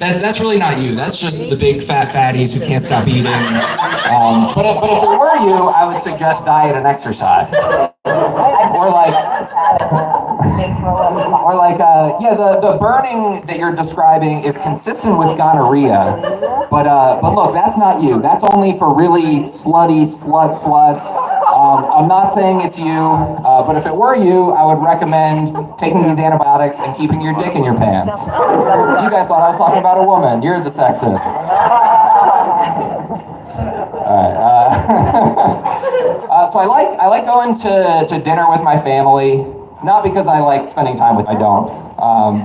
That's really not you. That's just the big fat fatties who can't stop eating. But if it were you, I would suggest diet and exercise. The burning that you're describing is consistent with gonorrhea. But look, that's not you. That's only for really slutty sluts. I'm not saying it's you, but if it were you, I would recommend taking these antibiotics and keeping your dick in your pants. You guys thought I was talking about a woman. You're the sexists. So I like going to dinner with my family, not because I like spending time with, I don't,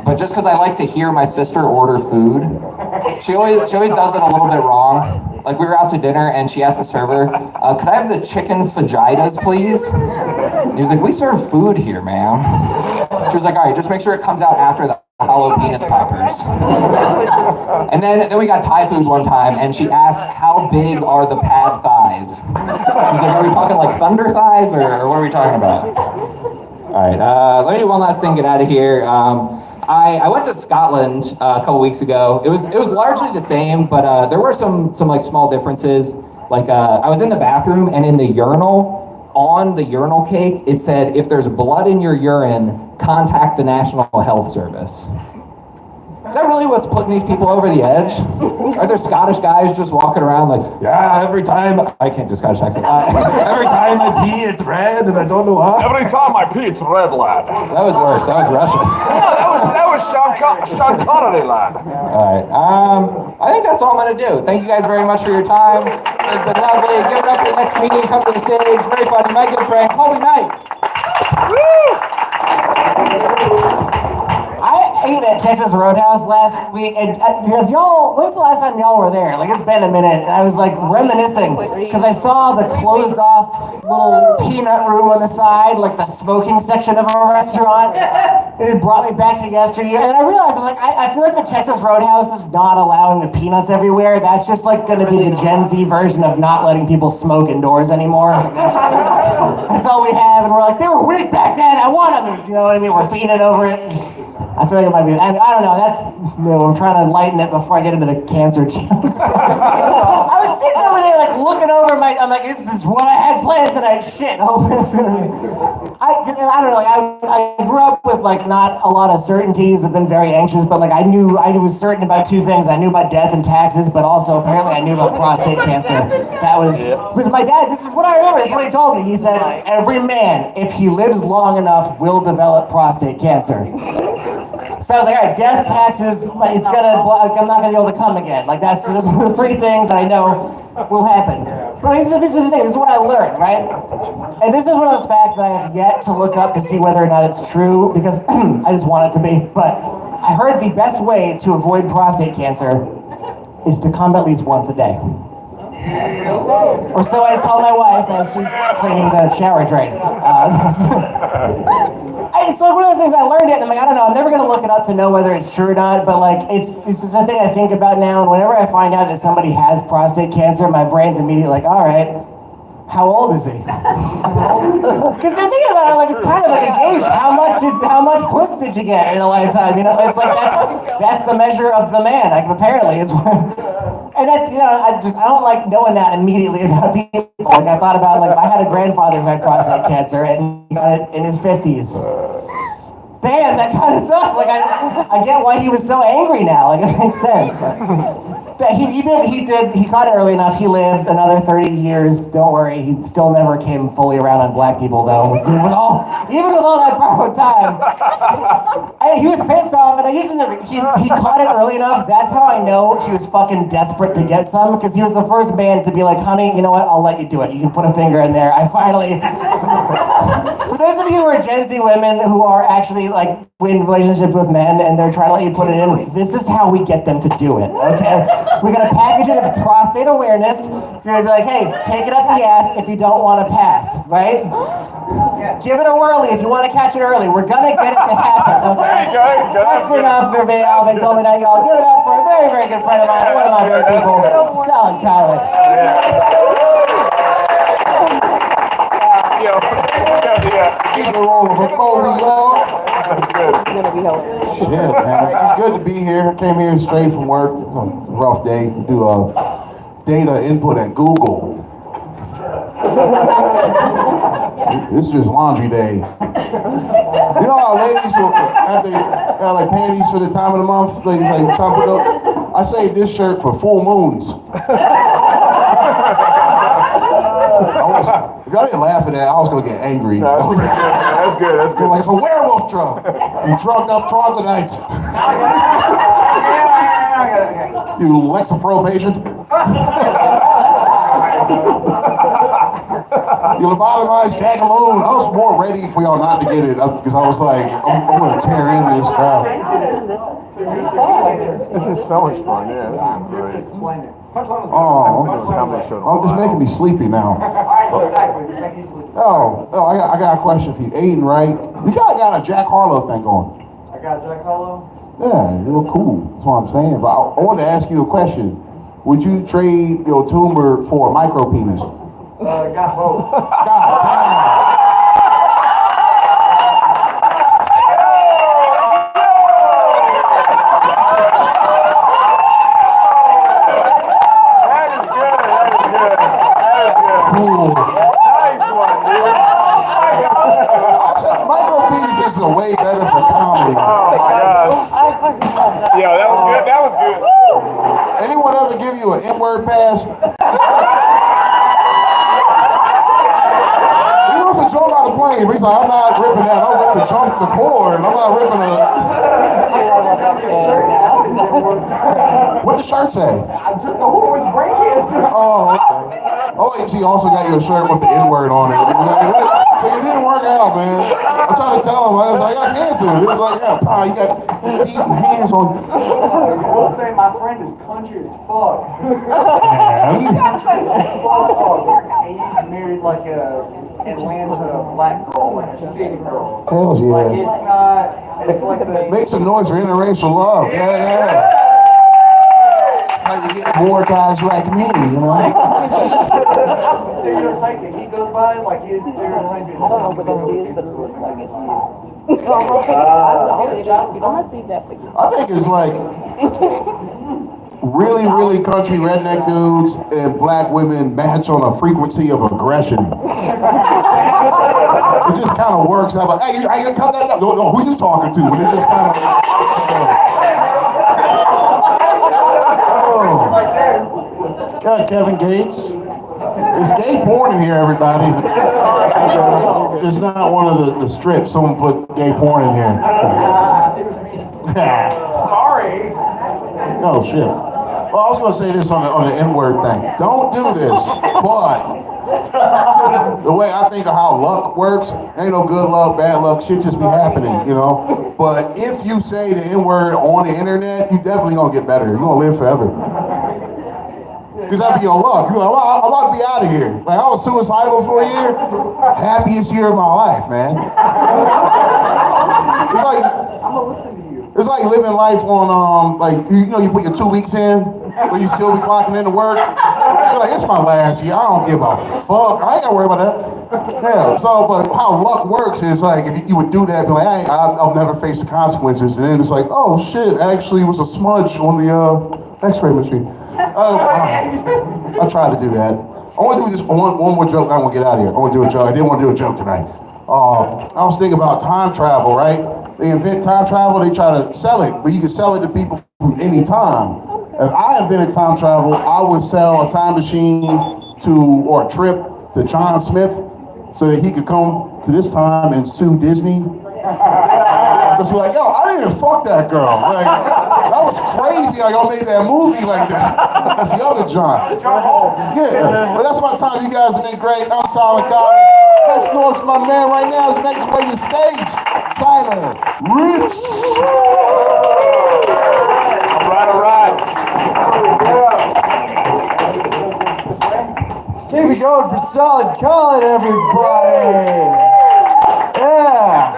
but just because I like to hear my sister order food. She always does it a little bit wrong. Like, we were out to dinner and she asked the server, could I have the chicken fajitas, please? He was like, we serve food here, ma'am. She was like, all right, just make sure it comes out after the hollow penis poppers. And then we got Thai food one time, and she asked, how big are the pad thighs? She was like, are we talking like thunder thighs, or what are we talking about? All right, let me do one last thing, get out of here. I went to Scotland a couple weeks ago. It was largely the same, but there were some like small differences. Like I was in the bathroom, and in the urinal, on the urinal cake, it said, if there's blood in your urine, contact the National Health Service. Is that really what's putting these people over the edge? Are there Scottish guys just walking around like, yeah, every time, I can't do Scottish accent, every time I pee, it's red, and I don't know why. Every time I pee, it's red, lad. That was worse, that was Russian. No, that was Sean Connery, lad. All right, I think that's all I'm gonna do. Thank you guys very much for your time. It's been lovely. Give it up for the next meeting. Come to the stage. Very funny. My good friend, Colby Knight. I ate at Texas Roadhouse last week, and when's the last time y'all were there? Like, it's been a minute, and I was like reminiscing, because I saw the closed off little peanut room on the side, like the smoking section of a restaurant, and it brought me back to yesteryear, and I realized, I feel like the Texas Roadhouse is not allowing the peanuts everywhere. That's just like going to be the Gen Z version of not letting people smoke indoors anymore. That's all we have, and we're like, they were weak back then, I want them, you know what I mean? We're fiending over it. I feel like it might be, I don't know, I'm trying to lighten it before I get into the cancer jokes. I was sitting over there, like, looking over I'm like, this is what I had planned tonight, shit. I don't know, like, I grew up with, like, not a lot of certainties. I've been very anxious, but, like, I was certain about two things. I knew about death and taxes, but also, apparently, I knew about prostate cancer. Because my dad, this is what I remember, this is what he told me. He said, every man, if he lives long enough, will develop prostate cancer. So I was like, all right, death, taxes, like, I'm not gonna be able to come again. Like, those are the three things that I know will happen. But these are the things, this is what I learned, right? And this is one of those facts that I have yet to look up to see whether or not it's true, because I just want it to be. But I heard the best way to avoid prostate cancer is to come at least once a day. Or so I tell my wife as she's cleaning the shower drain. It's like one of those things, I learned it, and I'm like, I don't know, I'm never going to look it up to know whether it's true or not, but like, it's just something I think about now, and whenever I find out that somebody has prostate cancer, my brain's immediately like, all right, how old is he? Because they're thinking about it, like, it's kind of like a gauge. How much puss did you get in a lifetime? You know, it's like, that's the measure of the man, like, apparently, it's and I don't like knowing that immediately about people. Like, I thought about, like, I had a grandfather who had prostate cancer, and he got it in his 50s. Damn, that kind of sucks. Like, I get why he was so angry now. Like, it makes sense. He caught it early enough. He lived another 30 years. Don't worry, he still never came fully around on black people, though. Even with all that borrowed time. And he was pissed off, and I used to know he caught it early enough. That's how I know he was fucking desperate to get some, because he was the first man to be like, honey, you know what? I'll let you do it. You can put a finger in there. I finally. For those of you who are Gen Z women who are actually like in relationships with men and they're trying to let you put it in, this is how we get them to do it, okay? We're gonna package it as prostate awareness. You're gonna be like, hey, take it up the ass if you don't want to pass, right? Give it a whirly if you want to catch it early. We're gonna get it to happen, okay? That's enough for me, Alvin Coleman. Now y'all give it up for a very, very good friend of mine, one of my favorite people, Solid College. Keep it rolling for Kobe, y'all. Shit, man. It's good to be here. I came here straight from work. It's a rough day to do data input at Google. This is just laundry day. You know how ladies will have like panties for the time of the month? Ladies like chop it up. I saved this shirt for full moons. If y'all didn't laugh at that, I was gonna get angry. That's good. That's good. Like it's a werewolf drug. You drugged up troglodytes. You Lexapro patient. You lobotomized Jackalone. I was more ready for y'all not to get it because I was like, I'm gonna tear into this crowd. This is so much fun. Yeah, this is great. Oh, it's making me sleepy now. I got a question for you. Aiden, right? You got a Jack Harlow thing going. I got Jack Harlow. Yeah, you look cool. That's what I'm saying. But I want to ask you a question. Would you trade your tumor for a micro penis? Got both. God damn. Micro penises are way better for comedy. Oh my gosh. Yeah, that was good. That was good. Anyone ever give you an N-word pass? He was a joke on the plane, but he's like, I'm not ripping that. I'll rip the trunk, the cord. I'm not ripping it. What the shirt say? I just the who with break is. Oh, okay. Oh, and she also got your shirt with the N-word on it. So it didn't work out, man. I'm trying to tell him, I was like, I got cancer. He was like, yeah, pal, you got feet and hands on. I will say my friend is country as fuck. Man. He's married like a Atlanta black girl, like a city girl. Hell Like yeah. it's like the Make some noise for interracial love. Yeah. Like you get more guys like me, you know? stereotype that he goes by, like his stereotype is. I don't know what this is, but it looks like it's you. I'm gonna see that for you. I think it's like really, really country redneck dudes and black women match on a frequency of aggression. It just kind of works out. Like, hey, I cut that up. No, who you talking to? And it just kind of. Oh. God, Kevin Gates. There's gay porn in here, everybody. It's not one of the strips. Someone put gay porn in here. Sorry. No shit. Well, I was gonna say this on the N-word thing. Don't do this, but the way I think of how luck works, ain't no good luck, bad luck, shit just be happening, you know? But if you say the N-word on the internet, you definitely gonna get better. You're gonna live forever. Cause that'd be your luck. You're like, well, I'm about to be out of here. Like, I was suicidal for a year. Happiest year of my life, man. It's like, I'm gonna listen to you. it's like living life on, like, you know, you put your 2 weeks in, but you still be clocking into work. You're like, it's my last year. I don't give a fuck. I ain't gotta worry about that. Yeah, so, but how luck works is like, if you would do that, be like, I'll never face the consequences. And then it's like, oh shit, actually it was a smudge on the x-ray machine. I try to do that. I want to do this one more joke. I want to get out of here. I want to do a joke. I didn't want to do a joke tonight. I was thinking about time travel, right? They invent time travel, they try to sell it, but you can sell it to people from any time. If I invented time travel, I would sell a time machine or a trip to John Smith so that he could come to this time and sue Disney. It's like, yo, I didn't even fuck that girl. Like, that was crazy how y'all made that movie like that. That's the other John. Yeah, but that's my time. You guys have been great. I'm Solid Cotton. Let's noise my man right now is next play your stage. Tyler Rich. All right. Keep it going for Solid Colin, everybody. Yeah.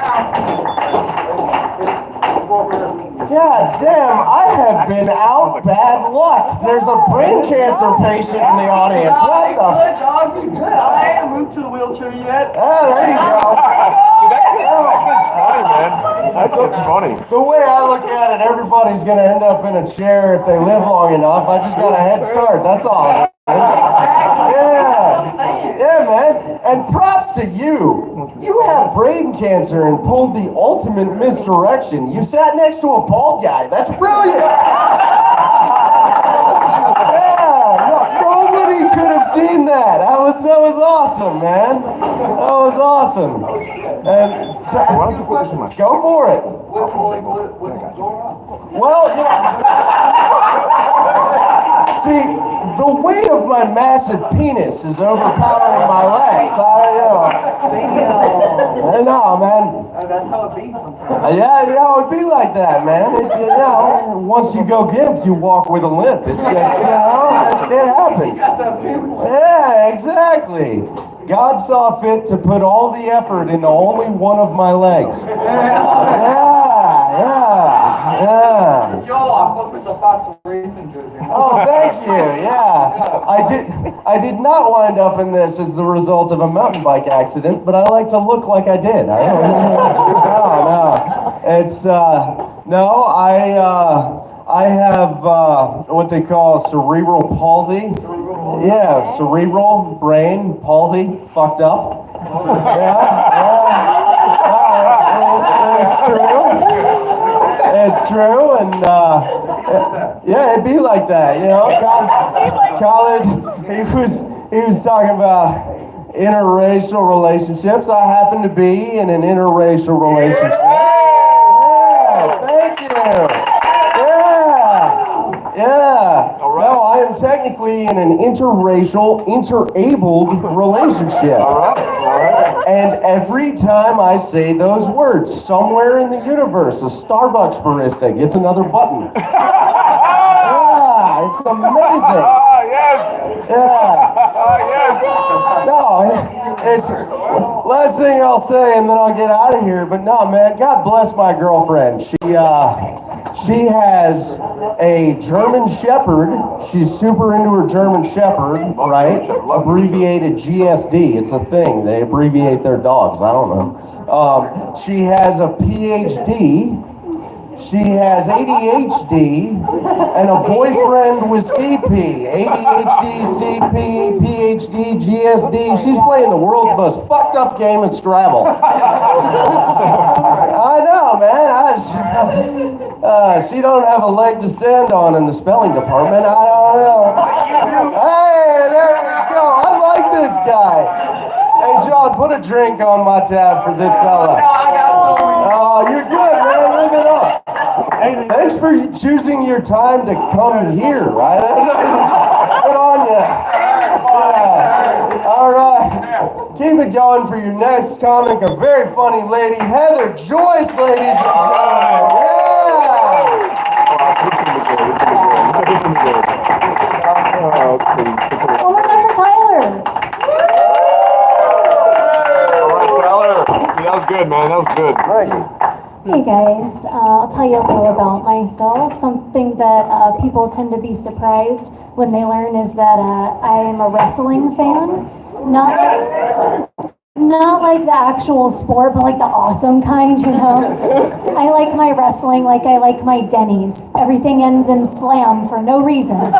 God damn, I have been out bad luck. There's a brain cancer patient in the audience. What the? Good dog, you good. I ain't moved to the wheelchair yet. Oh, there you go. That kid's funny, man. That kid's funny. The way I look at it, everybody's gonna end up in a chair if they live long enough. I just got a head start. That's all. Yeah, man. And props to you. You have brain cancer and pulled the ultimate misdirection. You sat next to a bald guy. That's brilliant. Yeah, nobody could have seen that. That was awesome, man. That was awesome. And Why don't you put this in my... go for it. What's going on? Well, you know, see, the weight of my massive penis is overpowering my legs. I know, man. That's how it be sometimes. Yeah, it would be like that, man. Once you go gimp, you walk with a limp. It happens. Yeah, exactly. God saw fit to put all the effort into only one of my legs. Yeah. Joe, I fuck with the Fox Racing jersey. Oh, thank you. Yeah, I did not wind up in this as the result of a mountain bike accident, but I like to look like I did. I don't know. No. It's no. I have what they call cerebral palsy. Yeah, cerebral brain palsy, fucked up. It's true, and yeah, it'd be like that, you know. College, he was talking about interracial relationships. I happen to be in an interracial relationship. Yeah, thank you. Yeah. No, I am technically in an interracial, interabled relationship. And every time I say those words, somewhere in the universe, a Starbucks barista gets another button. Yeah, it's amazing. Yes! Yeah. Yes! No, it's last thing I'll say, and then I'll get out of here. But no, man, God bless my girlfriend. She has a German Shepherd. She's super into her German Shepherd, right? Abbreviated GSD. It's a thing. They abbreviate their dogs. I don't know. She has a PhD. She has ADHD and a boyfriend with CP. ADHD, CP, PhD, GSD. She's playing the world's most fucked up game of Scrabble. I know, man. She don't have a leg to stand on in the spelling department. I don't know. Hey, there we go. I like this guy. Hey, John, put a drink on my tab for this fella. Oh, you're good, man. Live it up. Thanks for choosing your time to come here, right? Good on you. All right. Keep it going for your next comic, a very funny lady, Heather Joyce, ladies and gentlemen. One more time for Tyler. That was good, man. That was good. Hey guys, I'll tell you a little about myself. Something that people tend to be surprised when they learn is that I am a wrestling fan. Not like the actual sport, but like the awesome kind, you know? I like my wrestling like I like my Denny's. Everything ends in slam for no reason.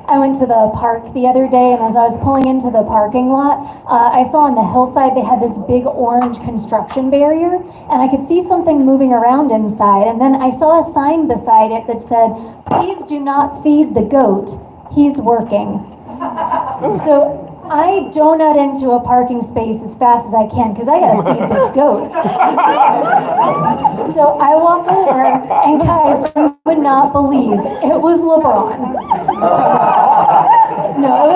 I went to the park the other day, and as I was pulling into the parking lot, I saw on the hillside they had this big orange construction barrier, and I could see something moving around inside, and then I saw a sign beside it that said, "Please do not feed the goat, he's working." So I donut into a parking space as fast as I can because I gotta feed this goat. So I walk over, and guys, you would not believe it was LeBron. No,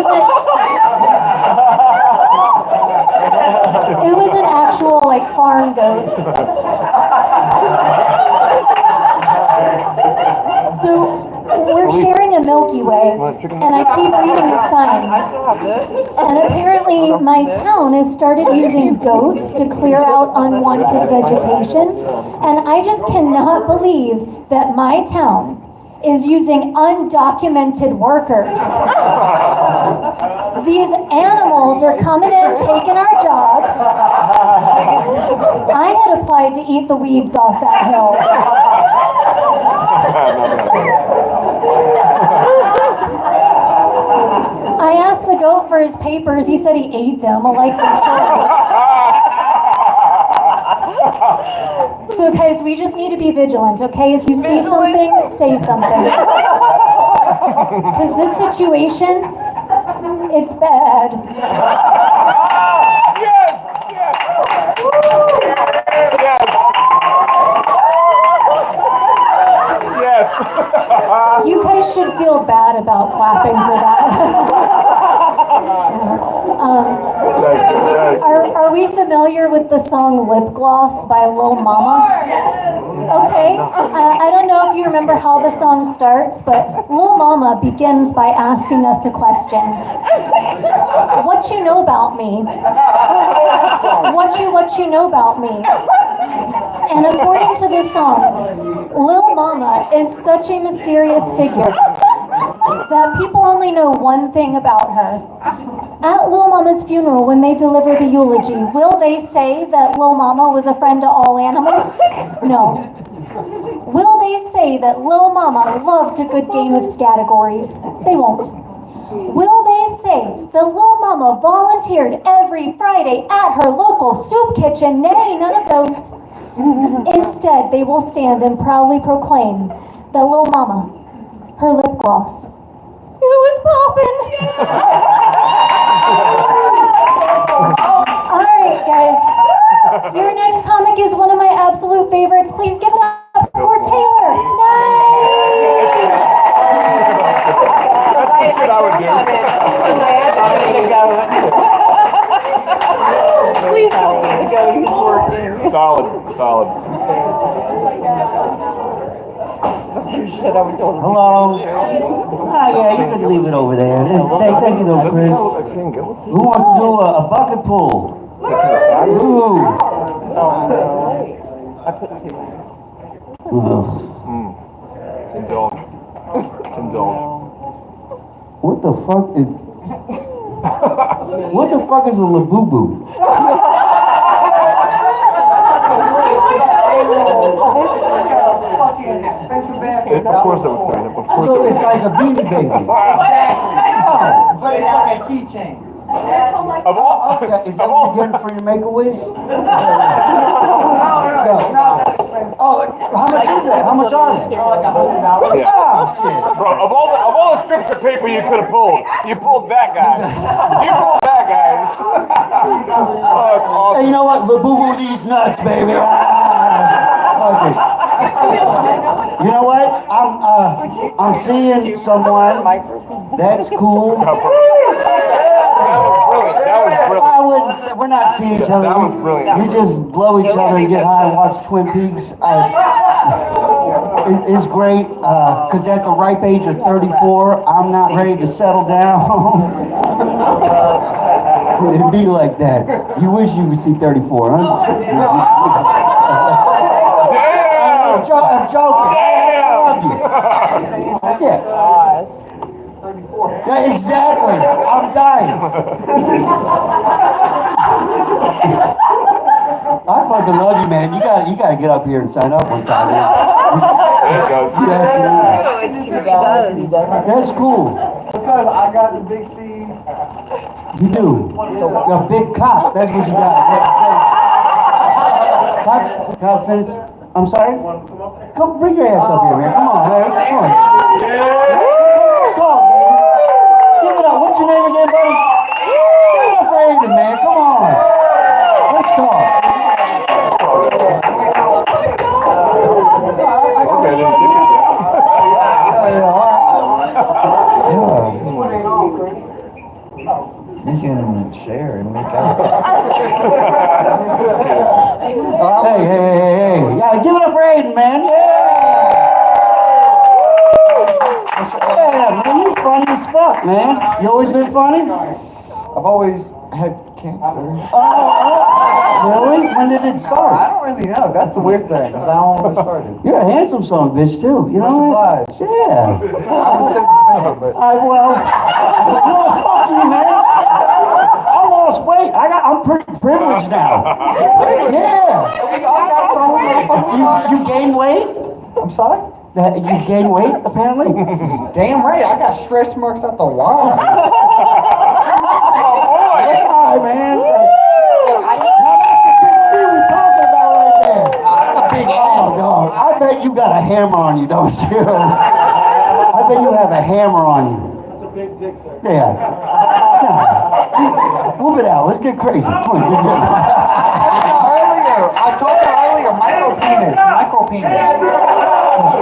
it was an actual like farm goat. So we're sharing passing a Milky Way, and I keep reading the sign. And apparently, my town has started using goats to clear out unwanted vegetation, and I just cannot believe that my town is using undocumented workers. These animals are coming in, taking our jobs. I had applied to eat the weeds off that hill. I asked the goat for his papers. He said he ate them. A likely story. So guys, we just need to be vigilant, okay? If you see something, say something. Because this situation, it's bad. Yes! Yes! Yes! Yes! You guys should feel bad about clapping for that. Are we familiar with the song Lip Gloss by Lil Mama? Okay, I don't know if you remember how the song starts, but Lil Mama begins by asking us a question. What you know about me? What you know about me? And according to this song, Lil Mama is such a mysterious figure that people only know one thing about her. At Lil Mama's funeral, when they deliver the eulogy, will they say that Lil Mama was a friend to all animals? No. Will they say that Lil Mama loved a good game of categories? They won't. Will they say that Lil Mama volunteered every Friday at her local soup kitchen? Nay, none of those. Instead, they will stand and proudly proclaim that Lil Mama, her lip gloss, it was poppin'. Alright, guys. Your next comic is one of my absolute favorites. Please give it up for Taylor. Nice! That's the shit I would do. Please tell me to go. He's working. Solid, solid. Shit, I would tell him. Hello. Ah, yeah, you can leave it over there. Thank you, though, Chris. Who wants to do a bucket pull? Ooh. I put two. Indulge. Indulge. What the fuck is? What the fuck is a labubu? Of course I was saying it. Of course So it's like a beanie baby. But it's like a keychain. Of all, Okay, is that what you're getting for your Make-A-Wish? No, that's the same. Oh, how much is it? How much are they? Like $100. yeah. Oh, shit. Bro, of all the strips of paper you could have pulled, you pulled that guy. You pulled that guy. Oh, it's awesome. Hey, you know what? Labubu these nuts, baby. Okay. You know what? I'm seeing someone. That's cool. That was brilliant. That was brilliant. I wouldn't say we're not seeing each other. That was brilliant. We just blow each other and get high and watch Twin Peaks. It's great because at the ripe age of 34, I'm not ready to settle down. It'd be like that. You wish you could see 34, huh? Damn! I'm joking. I love you. Yeah. Yeah, exactly. I'm dying. I fucking love you, man. You gotta get up here and sign up one time. There you go. That's cool. Because I got the big C. You do. You're a big cock. That's what you got. Can I finish? I'm sorry? Come bring your ass up here, man. Come on, man. Come on. Talk, baby. Give it up. What's your name again, buddy? Give it up for Aiden, man. Come on. Let's talk. Okay, then get it. You can share and make out. Hey. Yeah, give it up for Aiden, man. Yeah. funny as fuck, man. You always been funny? I've always had cancer. Really? When did it I start? don't really know. That's the weird thing, because I don't know when it started. You're a handsome son of a bitch, too. You know what? Much Yeah. I would say the same, but Well, you know, fuck you, man. I lost weight. I'm pretty privileged now. Yeah. we all got some motherfuckers. You gained weight? I'm sorry? You gained weight, apparently? Damn right, I got stretch marks out the walls. Hi, man. Now that's the big C we talking about right there. That's a big Oh, dog. I bet you got a hammer on you, don't you? I bet you have a hammer on you. That's a big dick, sir. Yeah. Move it out. Let's get crazy. Come on. I told you earlier, micro penis.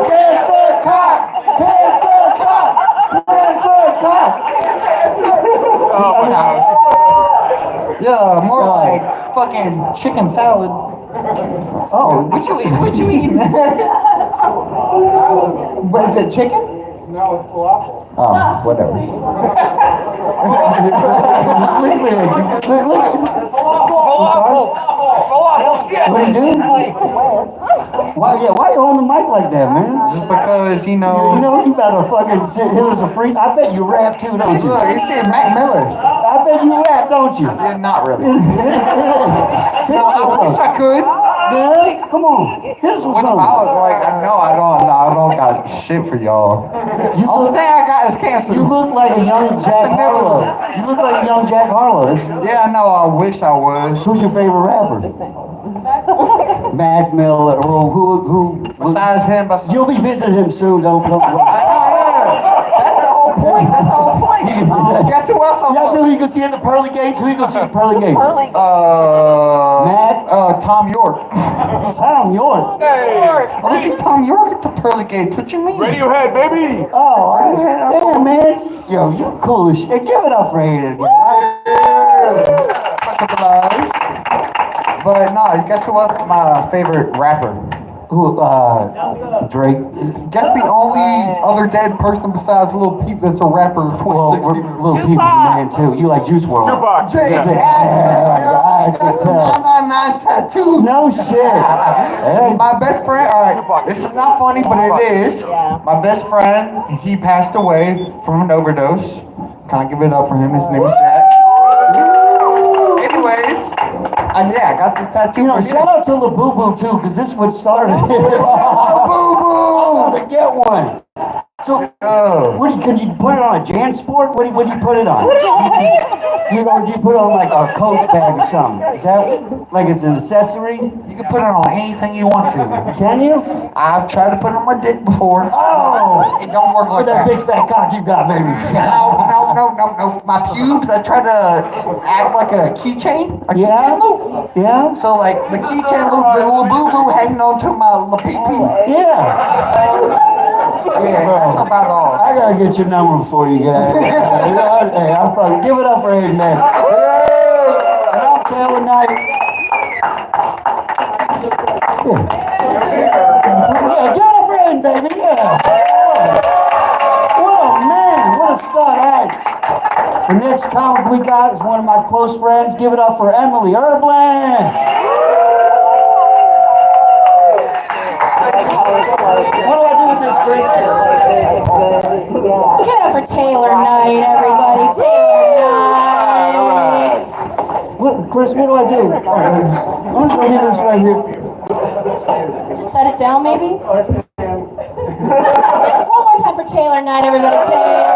Cancer cock! Cancer cock! Cancer cock! Oh my gosh. Yeah, more like fucking chicken salad. Oh, What you eating? What is it, chicken? No, it's falafel. Oh, whatever. Falafel shit. What are you doing? Why you on the mic like that, man? Just because, You know you better fucking sit here as a freak. I bet you rap too, don't you? Look, you see Mac Miller. I bet you rap, don't you? Yeah, not really. Hit I us wish with I could. yeah, come on. Hit us with What something. about like I don't got shit for y'all. Only thing I got is cancer. You look like a young Jack Harlow. You look like a young Jack Harlow. Yeah, I know. I wish I was. Who's your favorite rapper? Mac Miller. Or who? Besides him, You'll be visiting him soon. Don't come. That's the whole point. Guess who else I'm That's who you can see in the pearly gates. Who you can see in the pearly gates? Mac. Tom York. Tom York. Hey, What is he, Tom York at the pearly gates? What you mean? Radiohead, baby. Oh, yeah, man. Yo, you're cool as shit. Give it up for Hayden. But no, guess who else is my favorite rapper? Who? Drake. Guess the only other dead person besides Lil Peep that's a rapper. Well, Lil Peep's man too. You like Juice WRLD? Tupac. Yeah, I can tell. 999 tattoo. No shit. Hey, My best friend, alright, this is not funny, but it is. My best friend, he passed away from an overdose. Can I give it up for him? His name is Jack. Anyways, yeah, I got this tattoo. you know, for shout out to La Boo Boo too, because this is what started it. I'm gonna get one. So, can you put it on a JanSport? What do you put it on? Or do you put it on like a Coach bag or something? Is that like it's an accessory? You can put it on anything you want to. Can you? I've tried to put it on my dick before. Oh! It don't work like With that that. big fat cock you got, baby. No. My pubes, I try to act like a keychain. A keychain loop. Yeah? So like the keychain loop, the little boo-boo hanging onto my little pee-pee. Yeah. Yeah, that's about all. I gotta get your number before you get out of here. Hey, I'm fucking give it up for Hayden, man. And I'm Taylor Knight. Yeah, give it up for Hayden, baby. Yeah. What a man. What a stud. All right. The next comic we got is one of my close friends. Give it up for Emily Erbland. What do I do with this, Chris? Give it up for Taylor Knight, everybody. Taylor Knight. Chris, what do I do? I'm just gonna leave this right here. Just set it down, maybe? One more time for Taylor Knight, everybody. Taylor Knight.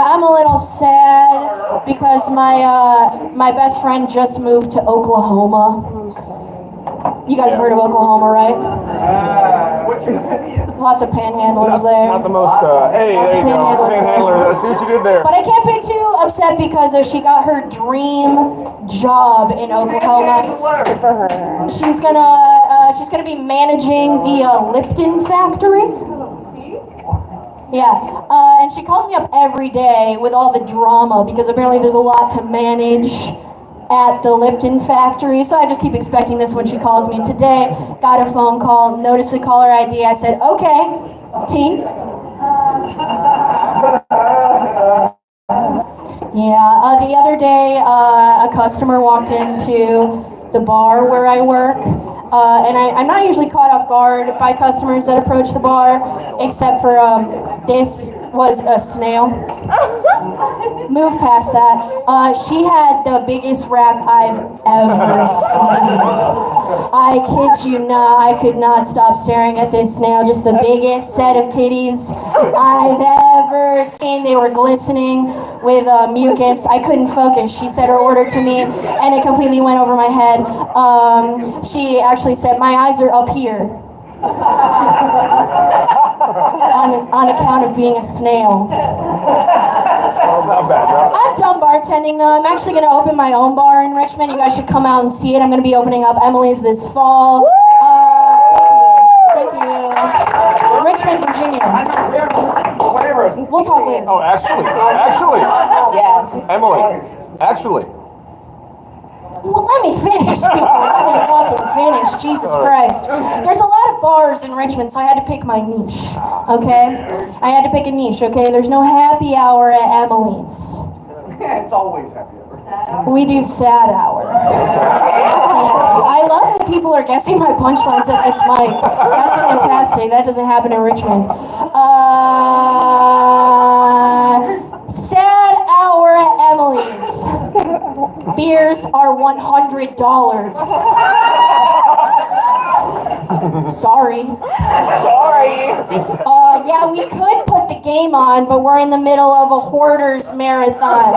I'm a little sad because my best friend just moved to Oklahoma. You guys have heard of Oklahoma, right? Lots of panhandlers there. Not the most, hey, there you go. Panhandler. I see what you did there. But I can't be too upset because she got her dream job in Oklahoma. Good for her. She's gonna be managing the Lipton factory. Yeah, and she calls me up every day with all the drama because apparently there's a lot to manage at the Lipton factory, so I just keep expecting this when she calls me. Today, got a phone call, noticed the caller ID. I said, okay, T, Yeah, the other day, a customer walked into the bar where I work, and I'm not usually caught off guard by customers that approach the bar, except for this was a snail. Move past that. She had the biggest rack I've ever seen. I kid you not, I could not stop staring at this snail. Just the biggest set of titties I've ever seen. They were glistening with mucus. I couldn't focus. She said her order to me, and it completely went over my head. She actually said, "My eyes are up here." on account of being a snail. I'm done bartending though. I'm actually going to open my own bar in Richmond. You guys should come out and see it. I'm going to be opening up Emily's this fall. Thank you. Richmond, Virginia. We'll talk later. Oh, actually, Emily, actually. Well, let me finish, people. Let me fucking finish. Jesus Christ. There's a lot of bars in Richmond, so I had to pick my niche, okay? I had to pick a niche, okay? There's no happy hour at Emily's. It's always happy hour. We do sad hour. I love that people are guessing my punchlines at this mic. That's fantastic. That doesn't happen in Richmond. Sad hour at Emily's. Beers are $100. Sorry. Yeah, we could put the game on, but we're in the middle of a hoarders marathon.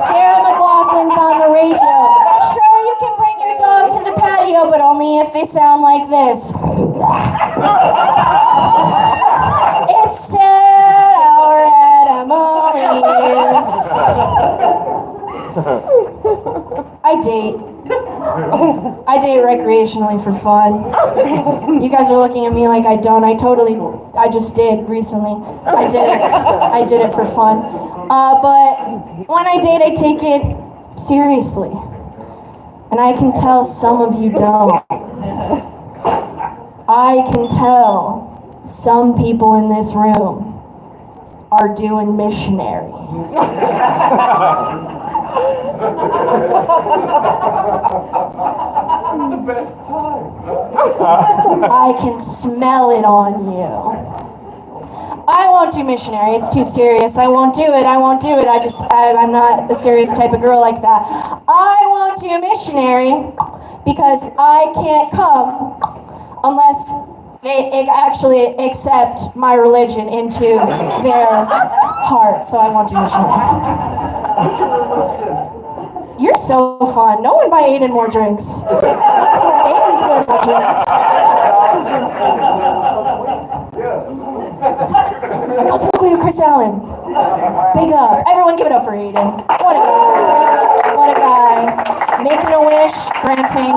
Sarah McLaughlin's on the radio. Sure, you can bring your dog to the patio, but only if they sound like this. It's sad hour at Emily's. I date recreationally for fun. You guys are looking at me like I don't. I just did recently. I did it for fun. But when I date, I take it seriously. And I can tell some of you don't. I can tell some people in this room are doing missionary. The best time. I can smell it on you. I won't do missionary. It's too serious. I won't do it. I'm not a serious type of girl like that. I won't do missionary because I can't come unless they actually accept my religion into their heart. So I won't do missionary. You're so fun. No one buy Aiden more drinks. Aiden's good at drinks. Go smoke with Chris Allen. Big up. Everyone give it up for Aiden. What a guy. What a guy. Making a wish, granting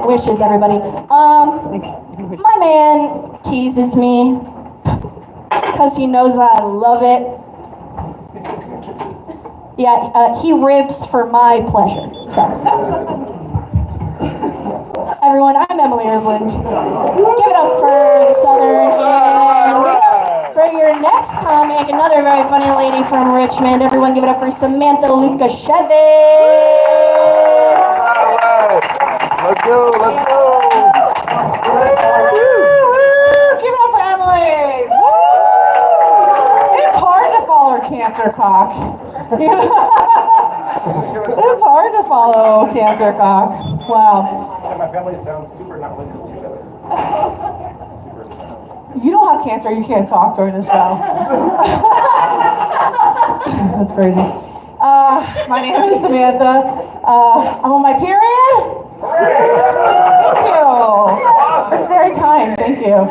wishes, everybody. My man teases me because he knows I love it. Yeah, he ribs for my pleasure. So, everyone, I'm Emily Erblund. Give it up for the Southern and give it up for your next comic, another very funny lady from Richmond. Everyone, give it up for Samantha Lukashevitz. Let's go. Give it up for Emily. It's hard to follow Cancer Cock. It's hard to follow Cancer Cock. Wow. My family sounds super not like You don't have cancer, you can't talk during the show. That's crazy. My name is Samantha. I'm on my period. Thank you. It's very kind, thank you.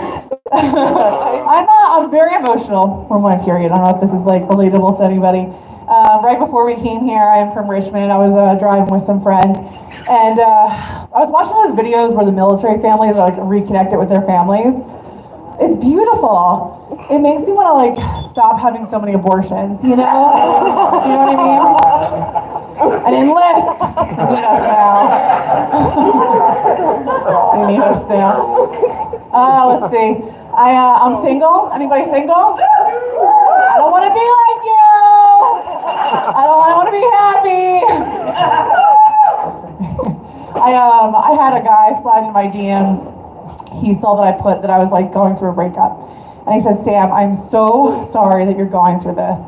I'm very emotional from my period. I don't know if this is like relatable to anybody. Right before we came here, I am from Richmond. I was driving with some friends, and I was watching those videos where the military families are like reconnected with their families. It's beautiful. It makes me want to like stop having so many abortions, you know? You know what I mean? And enlist. You need us now. You need us now. Let's see. I'm single. Anybody single? I don't want to be like you. I want to be happy. I had a guy slide into my DMs. He saw that I was like going through a breakup. And he said, Sam, I'm so sorry that you're going through this.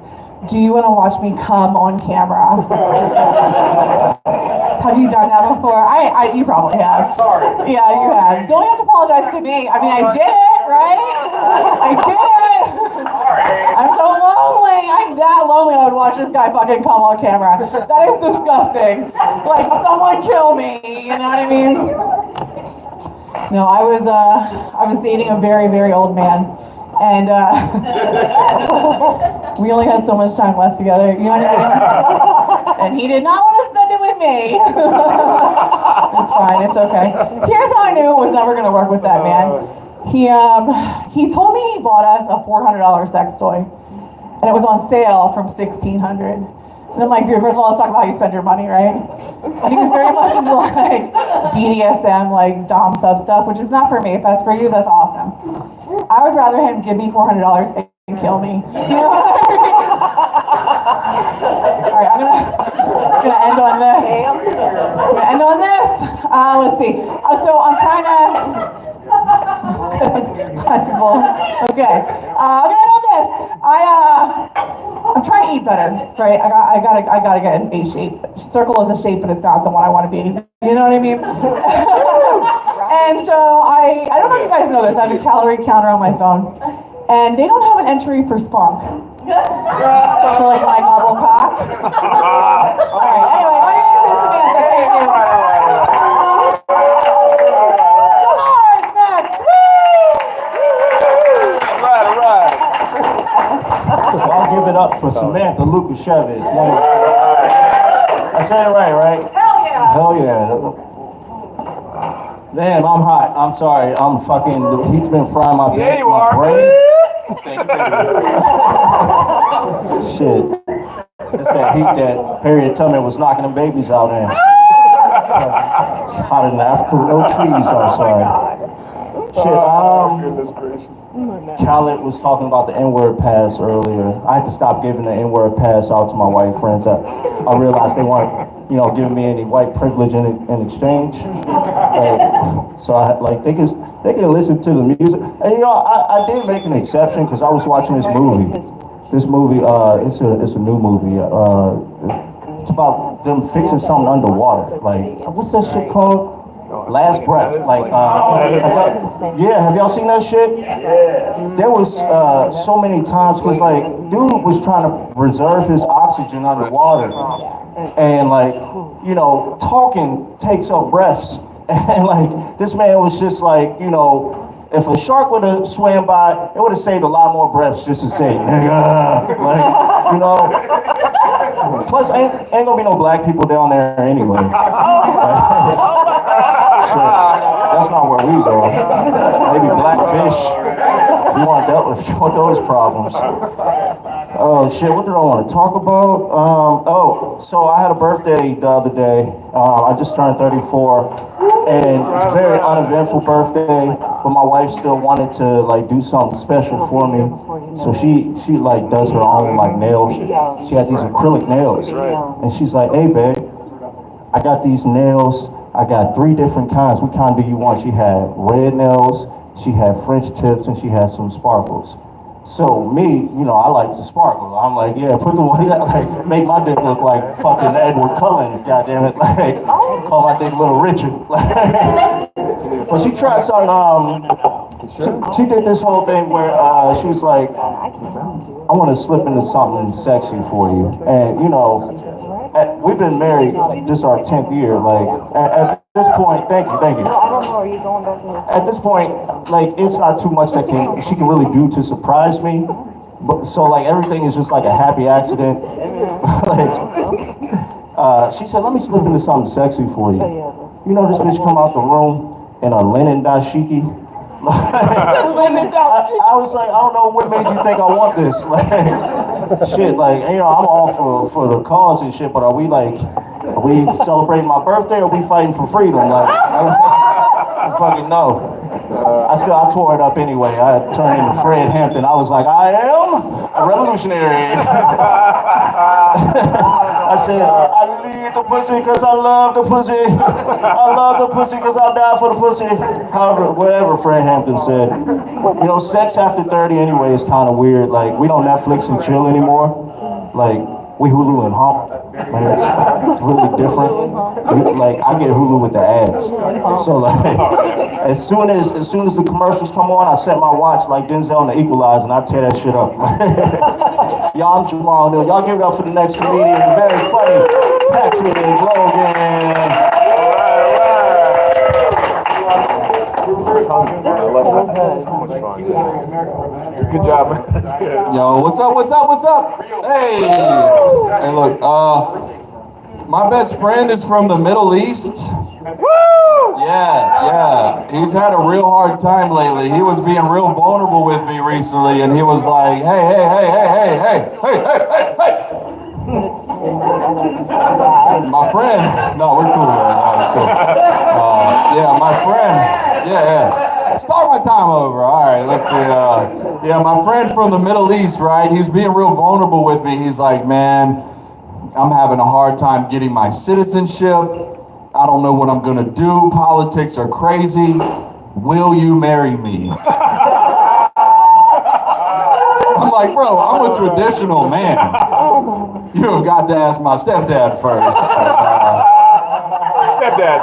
Do you want to watch me come on camera? Have you done that before? You probably have. Sorry. Yeah, you have. Don't have to apologize to me. I mean, I did it, right? I did it. I'm so lonely. I'm that lonely. I would watch this guy fucking come on camera. That is disgusting. Like, someone kill me. You know what I mean? No, I was dating a very, very old man. And we only had so much time left together, you know what I mean? And he did not want to spend it with me. It's fine, it's okay. Here's how I knew it was never gonna work with that man. He told me he bought us a $400 sex toy. And it was on sale from $1,600. And I'm like, dude, first of all, let's talk about how you spend your money, right? And he was very much into like BDSM, like Dom sub stuff, which is not for me. If that's for you, that's awesome. I would rather him give me $400 and kill me. You know what I mean? All right, I'm gonna end on this. Let's see. So I'm trying to. Okay. I'm gonna end on this. I'm trying to eat better, right? I gotta get in A shape. Circle is a shape, but it's not the one I want to be. You know what I mean? And so I don't know if you guys know this. I have a calorie counter on my phone, and they don't have an entry for spunk. For like my gobble cock. All right. Anyway, my name is Samantha. Thank you. Dolores Max. All right. I'll give it up for Samantha Lukashevich. I said it right? Hell yeah. Hell yeah. Damn, I'm hot. I'm sorry. I'm fucking, the heat's been frying my, Yeah, you my are. brain. Thank you, baby. Shit. It's that heat that Harriet Tubman was knocking them babies out in. It's hotter than Africa with no trees outside. Goodness gracious. Khaled was talking about the N-word pass earlier. I had to stop giving the N-word pass out to my white friends. I realized they weren't, giving me any white privilege in exchange. They can listen to the music. And I did make an exception because I was watching this movie. It's a new movie. It's about them fixing something underwater. Like, what's that shit called? Last Breath. Have y'all seen that shit? There was so many times because dude was trying to reserve his oxygen underwater, and talking takes up breaths, and this man was just if a shark would have swam by, it would have saved a lot more breaths just to say, nigga, Plus, ain't gonna be no black people down there anyway. That's not where we go. Maybe blackfish. If you want those problems. Oh shit, what did I want to talk about? So I had a birthday the other day. I just turned 34, and it's a very uneventful birthday. But my wife still wanted to do something special for me, so she does her own nails. She had these acrylic nails, and she's like, "Hey babe, I got these nails. I got 3 different kinds. What kind do you want?" She had red nails, she had French tips, and she had some sparkles. So me, I like to sparkle. I'm like, yeah, put the one that make my dick look like fucking Edward Cullen, goddammit. Call my dick Little Richard. But she tried something, she did this whole thing where she was like, I want to slip into something sexy for you. And we've been married, this is our 10th year. At this point, thank you. At this point, it's not too much that she can really do to surprise me. But so everything is just a happy accident. She said, let me slip into something sexy for you. This bitch come out the room in a linen dashiki. I was like, I don't know what made you think I want this. I'm all for the cause and shit, but are we celebrating my birthday or are we fighting for freedom? I don't fucking know. I tore it up anyway. I turned into Fred Hampton. I was like, I am a revolutionary. I said, I lead the pussy because I love the pussy. I love the pussy because I'll die for the pussy. However, whatever Fred Hampton said. You know, sex after 30 anyway is kind of weird. Like, we don't Netflix and chill anymore. Like, we Hulu and hump. Like, it's really different. Like, I get Hulu with the ads. So like, as soon as the commercials come on, I set my watch like Denzel in The Equalizer, and I tear that shit up. Y'all, I'm Jamal O'Neal. Y'all give it up for the next comedian, the very funny Patrick Logan. Good job, man. Yo, what's up? Hey, hey, look, my best friend is from the Middle East. Woo! Yeah. He's had a real hard time lately. He was being real vulnerable with me recently, and he was like, hey. My friend, no, we're cool, man. No, it's cool. My friend, start my time over. All right, let's see. My friend from the Middle East, right? He's being real vulnerable with me. He's like, man, I'm having a hard time getting my citizenship. I don't know what I'm gonna do. Politics are crazy. Will you marry me? I'm like, bro, I'm a traditional man. You have got to ask my stepdad first. Stepdad.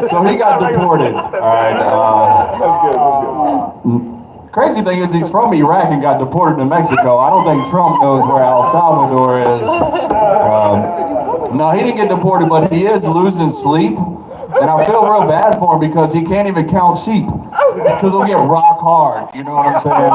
So he got deported. All right. That's good. Crazy thing is, he's from Iraq and got deported to Mexico. I don't think Trump knows where El Salvador is. No, he didn't get deported, but he is losing sleep. And I feel real bad for him because he can't even count sheep. Because he'll get rock hard. You know what I'm saying?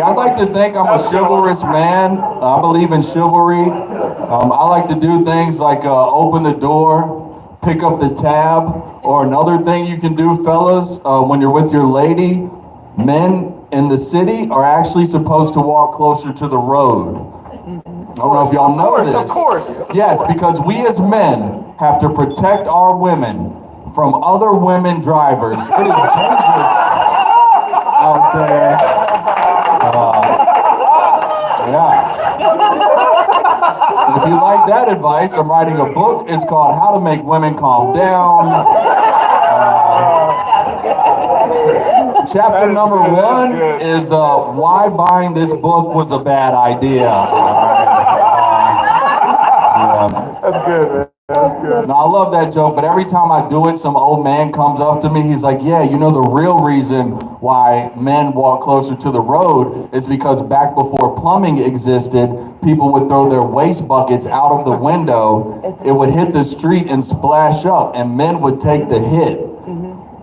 I'd like to think I'm a chivalrous man. I believe in chivalry. I like to do things like open the door, pick up the tab, or another thing you can do, fellas, when you're with your lady. Men in the city are actually supposed to walk closer to the road. I don't know if y'all know this. Of course. Yes, because we as men have to protect our women from other women drivers. It is dangerous out there. And if you like that advice, I'm writing a book. It's called How to Make Women Calm Down. Chapter number 1 is why buying this book was a bad idea. That's good, man. That's good. No, I love that joke, but every time I do it, some old man comes up to me. He's like, yeah, you know, the real reason why men walk closer to the road is because back before plumbing existed, people would throw their waste buckets out of the window. It would hit the street and splash up, and men would take the hit.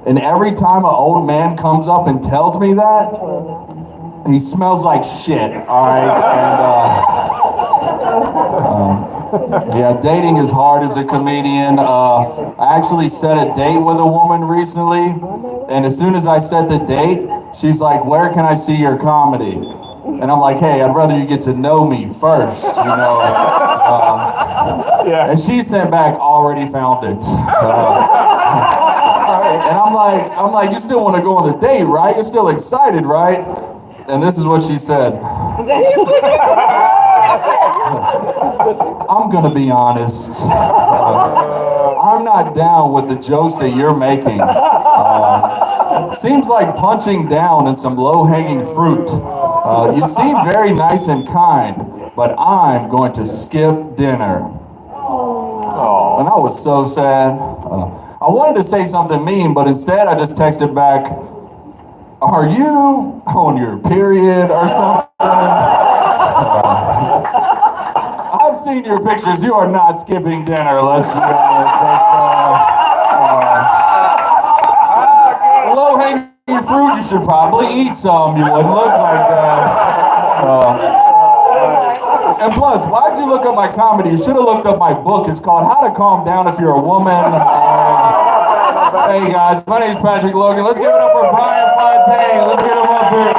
And every time an old man comes up and tells me that, he smells like shit, all right? And dating is hard as a comedian. I actually set a date with a woman recently, and as soon as I set the date, she's like, where can I see your comedy? And I'm like, hey, I'd rather you get to know me first, you know? And she sent back, already found it. And I'm like, you still want to go on the date, right? You're still excited, right? And this is what she said. I'm gonna be honest. I'm not down with the jokes that you're making. Seems like punching down in some low-hanging fruit. You seem very nice and kind, but I'm going to skip dinner. And I was so sad. I wanted to say something mean, but instead I just texted back, are you on your period or something? I've seen your pictures. You are not skipping dinner, let's be honest. Low-hanging fruit, you should probably eat some. You wouldn't look like that. And plus, why'd you look up my comedy? You should have looked up my book. It's called How to Calm Down If You're a Woman. Hey guys, my name's Patrick Logan. Let's give it up for Brian Fontaine. Let's get him up here.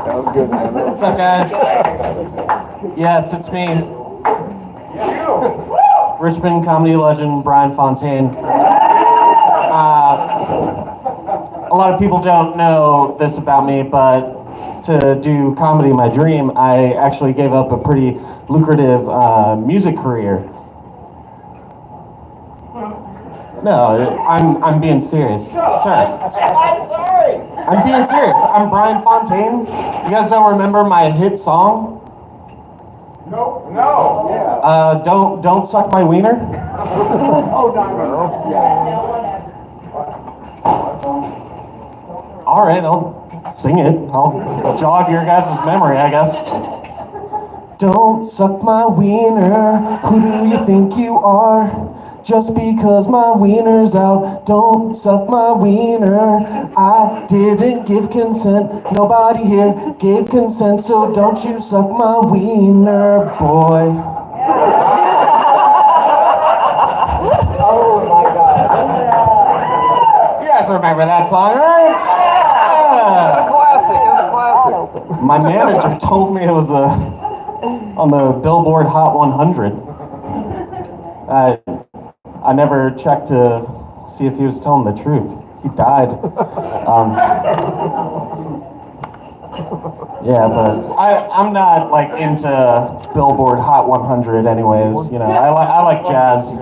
That was good, man. What's up, guys? Yes, it's me. Richmond comedy legend Brian Fontaine. A lot of people don't know this about me, but to do comedy my dream, I actually gave up a pretty lucrative music career. No, I'm being serious, sir. I'm being serious. I'm Brian Fontaine. You guys don't remember my hit song? No. Don't suck my wiener. All right, I'll sing it. I'll jog your guys' memory, I guess. Don't suck my wiener. Who do you think you are? Just because my wiener's out, don't suck my wiener. I didn't give consent. Nobody here gave consent, so don't you suck my wiener, boy. Oh my God. You guys remember that song, right? Classic. It's a classic. My manager told me it was on the Billboard Hot 100. I never checked to see if he was telling the truth. He died. Yeah, but I'm not like into Billboard Hot 100 anyways. You know, I like jazz.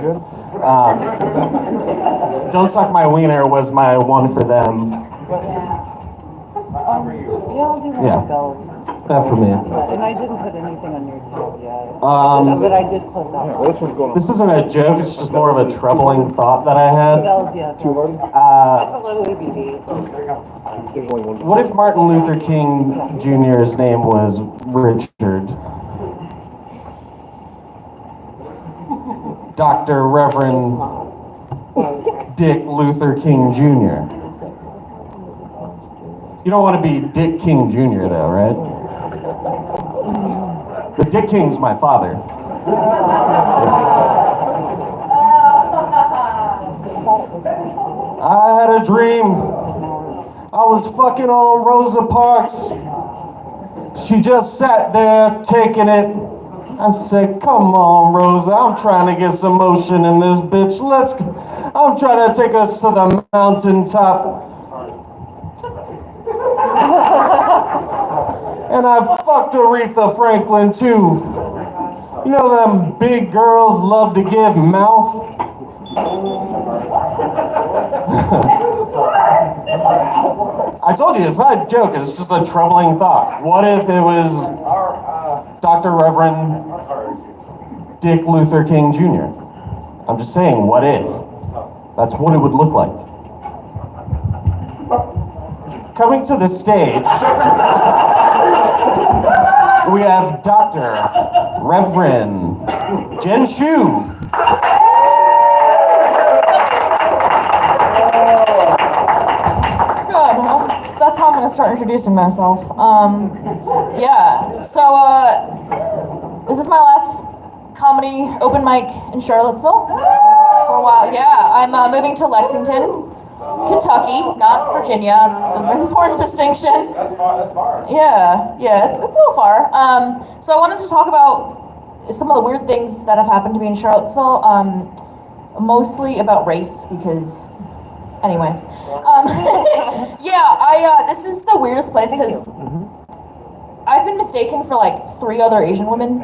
Don't Suck My Wiener was my one for them. I'll do Yeah. bells. Not for me. And I didn't put anything on your tab yet. Um, But I did close out. This one's going on. This isn't a joke, it's just more of a troubling thought that I had. Bells, yeah. Bells. It's a little ABD. There's only one. What if Martin Luther King Jr.'s name was Richard? Dr. Reverend Dick Luther King Jr. You don't want to be Dick King Jr. though, right? But Dick King's my father. I had a dream. I was fucking on Rosa Parks. She just sat there taking it. I said, come on, Rosa, I'm trying to get some motion in this bitch. I'm trying to take us to the mountaintop. And I fucked Aretha Franklin too. You know them big girls love to give mouth? I told you, it's not a joke, it's just a troubling thought. What if it was Dr. Reverend Dick Luther King Jr.? I'm just saying, what if? That's what it would look like. Coming to the stage, we have Dr. Reverend Jen Shu. Good. Well, that's how I'm going to start introducing myself. Yeah. So, this is my last comedy open mic in Charlottesville for a while. Yeah, I'm moving to Lexington, Kentucky, not Virginia. It's an important distinction. That's far. Yeah, it's a little far. So I wanted to talk about some of the weird things that have happened to me in Charlottesville. Mostly about race because. Anyway, yeah, this is the weirdest place because I've been mistaken for like 3 other Asian women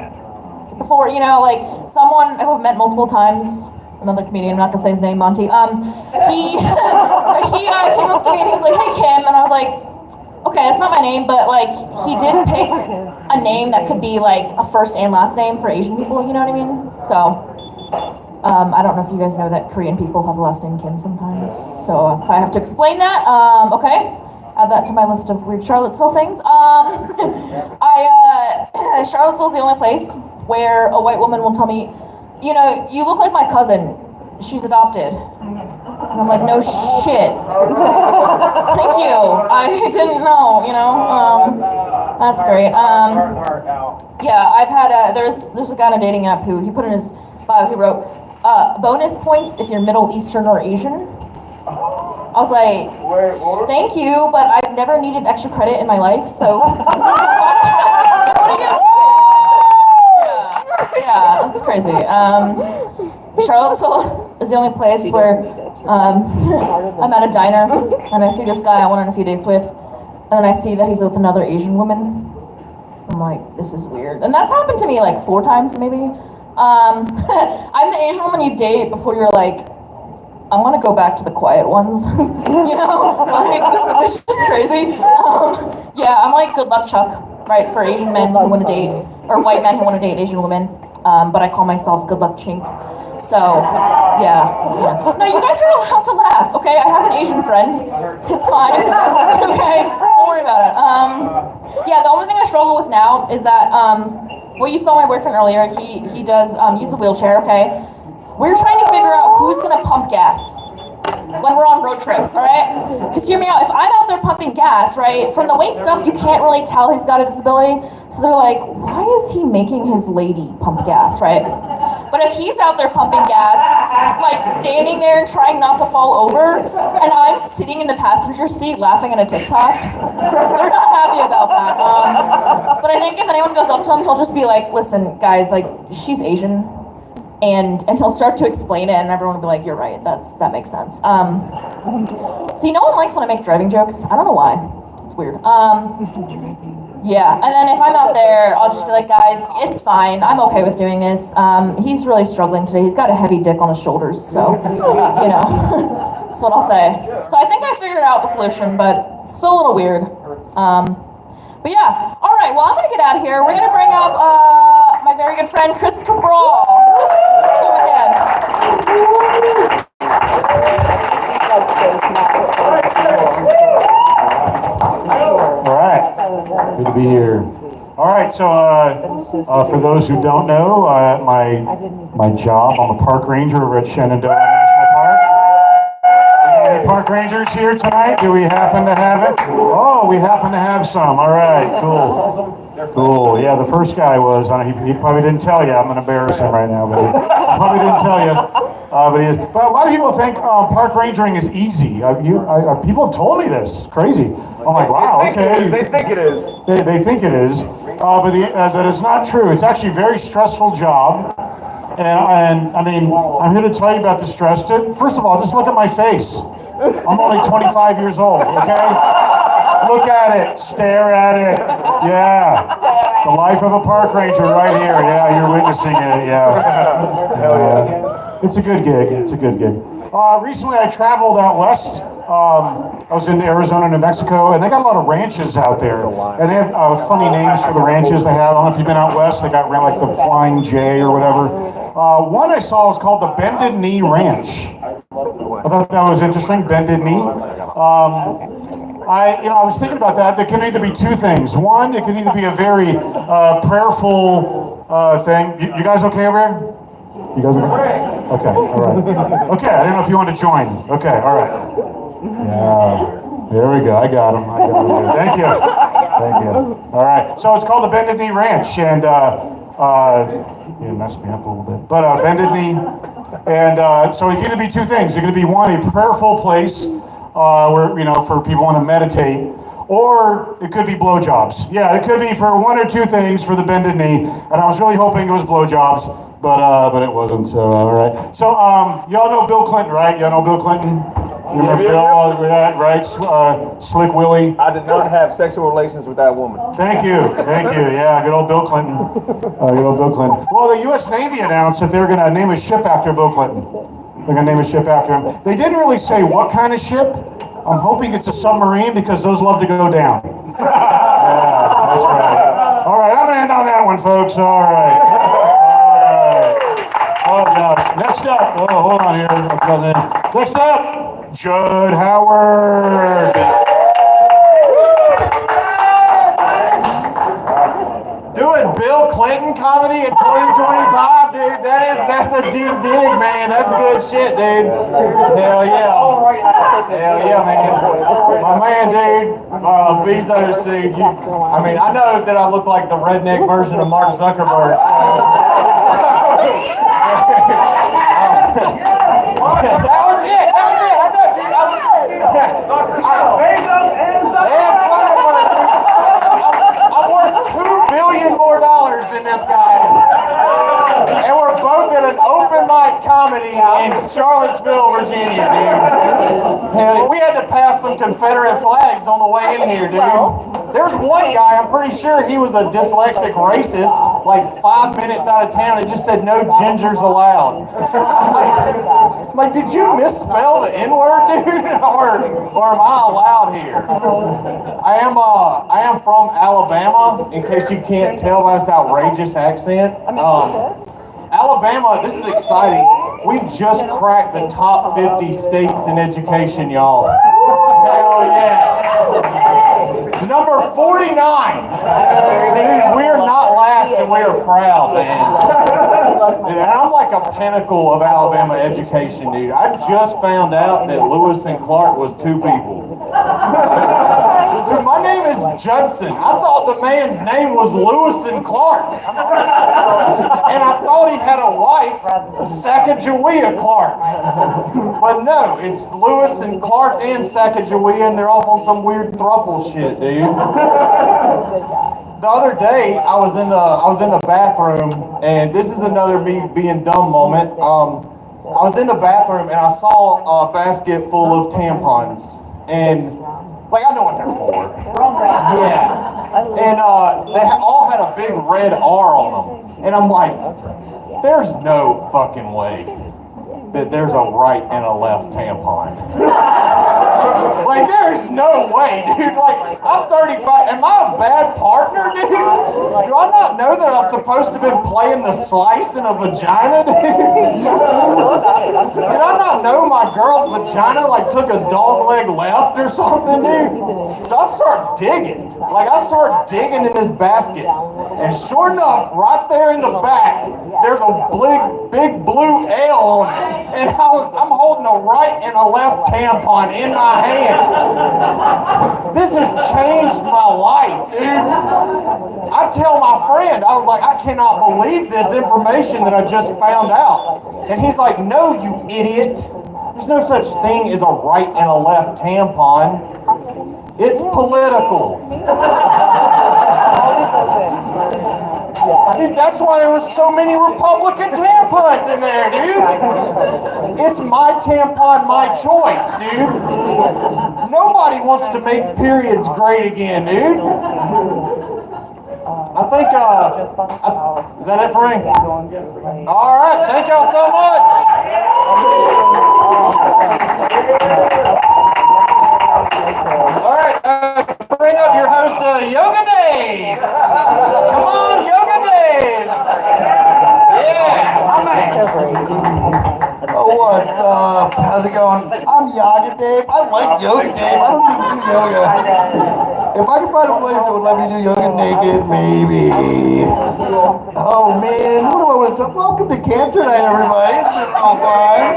before, you know, like someone who I've met multiple times, another comedian, I'm not gonna say his name, Monty, he came up to me and he was like, hey Kim, and I was like, okay, that's not my name, but like, he did pick a name that could be like a first and last name for Asian people, you know what I mean? So, I don't know if you guys know that Korean people have the last name Kim sometimes, so if I have to explain that, okay, add that to my list of weird Charlottesville things. Charlottesville's the only place where a white woman will tell me, you know, you look like my cousin, she's adopted. And I'm like, no shit. Thank you, I didn't know, you know, that's great. Yeah, I've had, there's a guy on a dating app who, he put in his bio, he wrote, bonus points if you're Middle Eastern or Asian. I was like, thank you, but I've never needed extra credit in my life, so. What are you doing? Yeah, it's crazy. Charlottesville is the only place where I'm at a diner and I see this guy I went on a few dates with, and then I see that he's with another Asian woman. I'm like, this is weird. And that's happened to me like 4 times maybe. I'm the Asian woman you date before you're like, I want to go back to the quiet ones. You know, like this is just crazy. Yeah, I'm like good luck Chuck, right, for Asian men who want to date, or white men who want to date Asian women. But I call myself good luck chink. So, yeah. No, you guys are allowed to laugh, okay? I have an Asian friend. It's fine. Okay? Don't worry about it. Yeah, the only thing I struggle with now is that, well, you saw my boyfriend earlier. He does use a wheelchair, okay? We're trying to figure out who's gonna pump gas when we're on road trips, all right? Because hear me out, if I'm out there pumping gas, right, from the waist up, you can't really tell he's got a disability. So they're like, why is he making his lady pump gas, right? But if he's out there pumping gas, like standing there and trying not to fall over, and I'm sitting in the passenger seat laughing at a TikTok, they're not happy about that. But I think if anyone goes up to him, he'll just be like, listen, guys, like, she's Asian. And he'll start to explain it, and everyone will be like, "You're right. That makes sense." See, no one likes when I make driving jokes. I don't know why. It's weird. Yeah. And then if I'm out there, I'll just be like, "Guys, it's fine. I'm okay with doing this. He's really struggling today. He's got a heavy dick on his shoulders, so you know, that's what I'll say." So I think I figured out the solution, but it's still a little weird. But yeah. All right. Well, I'm gonna get out of here. We're gonna bring up my very good friend Chris Cabral. All right, good to be here. All right, so for those who don't know, my job, I'm a park ranger over at Shenandoah National Park. Any park rangers here tonight? Do we happen to have it? Oh, we happen to have some. All right, cool. Cool. Yeah, the first guy was. He probably didn't tell you. I'm going to embarrass him right now, but he probably didn't tell you. But he is. But a lot of people think park rangering is easy. People have told me this. It's crazy. I'm like, wow. Okay. They think it is. They think it is. But that it's not true. It's actually a very stressful job. And I mean, I'm here to tell you about the stress. First of all, just look at my face. I'm only 25 years old. Okay. Look at it, stare at it. Yeah. The life of a park ranger right here. Yeah, you're witnessing it. Yeah. Hell yeah. It's a good gig. It's a good gig. Recently I traveled out west. I was in Arizona, New Mexico, and they got a lot of ranches out there. And they have funny names for the ranches they have. I don't know if you've been out west. They got like the Flying J or whatever. One I saw was called the Bended Knee Ranch. I thought that was interesting, Bended Knee. I was thinking about that. There can either be two things. One, it can either be a very prayerful thing. You guys okay over here? You guys okay? Okay, all right. Okay, I didn't know if you wanted to join. Okay, all right. Yeah, there we go. I got him. Thank you. Thank you. All right. So it's called the Bended Knee Ranch, and you messed me up a little bit. But Bended Knee, and so it can either be two things. It can be one, a prayerful place. Where, for people want to meditate, or it could be blowjobs. Yeah, it could be for one or two things for the Bended Knee, and I was really hoping it was blowjobs, but it wasn't, so, all right. So, y'all know Bill Clinton, right? Y'all know Bill Clinton? You remember Bill, right? Slick Willie. I did not have sexual relations with that woman. Thank you. Yeah, good old Bill Clinton. Well, the U.S. Navy announced that they were going to name a ship after Bill Clinton. They're going to name a ship after him. They didn't really say what kind of ship. I'm hoping it's a submarine because those love to go down. Yeah, that's right. All right, I'm going to end on that one, folks. All right. Oh, gosh. Next up. Oh, hold on here. Next up, Judd Howard. Doing Bill Clinton comedy in 2025, dude. That's a deep dig, man. That's good shit, dude. Hell yeah, man. My man, dude, Bezos, dude. I know that I look like the redneck version of Mark Zuckerberg. That was it. I know, dude. Bezos and Zuckerberg. I'm worth $2 billion more than this guy. And we're comedy in Charlottesville, Virginia, dude. Hell, we had to pass some Confederate flags on the way in here, dude. There's one guy, I'm pretty sure he was a dyslexic racist, like 5 minutes out of town, and just said no gingers allowed. I'm like, did you misspell the N-word, dude? or am I allowed here? I am from Alabama, in case you can't tell by this outrageous accent. Alabama, this is exciting. We just cracked the top 50 states in education, y'all. Hell yes. Number 49. Dude, we are not last and we are proud, man. And I'm like a pinnacle of Alabama education, dude. I just found out that Lewis and Clark was two people. Dude, my name is Judson. I thought the man's name was Lewis and Clark. And I thought he had a wife, Sacagawea Clark. But no, it's Lewis and Clark and Sacagawea, and they're off on some weird throuple shit, dude. The other day, I was in the bathroom, and this is another me being dumb moment. I was in the bathroom and I saw a basket full of tampons, and like I know what they're for. Yeah, and they all had a big red R on them, and I'm like, there's no fucking way that there's a right and a left tampon. Like, there's no way, dude. Like, I'm 35. Am I a bad partner, dude? Do I not know that I'm supposed to have been playing the slice in a vagina, dude? Did I not know my girl's vagina, like, took a dog leg left or something, dude? So I start digging. Like, I start digging in this basket. And sure enough, right there in the back, there's a big blue L on it. And I'm holding a right and a left tampon in my hand. This has changed my life, dude. I tell my friend, I was like, I cannot believe this information that I just found out. And he's like, no, you idiot. There's no such thing as a right and a left tampon. It's political. Dude, that's why there was so many Republican tampons in there, dude. It's my tampon, my choice, dude. Nobody wants to make periods great again, dude. I think, is that it for me? All right, thank y'all so much. All right, bring up your host, Yoga Dave. Come on, Yoga Dave. Yeah, my man. Oh, what's up? How's it going? I'm Yoga Dave. I like Yoga Dave. I don't even do yoga. If I could find a place that would let me do yoga naked, maybe. Oh man, what do I want to talk? Welcome to Cancer Night, everybody. It's been all fun.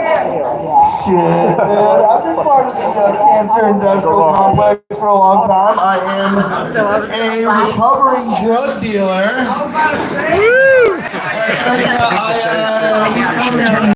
Shit, man. I've been part of the Cancer Industrial Complex for a long time. I am a recovering drug dealer. I am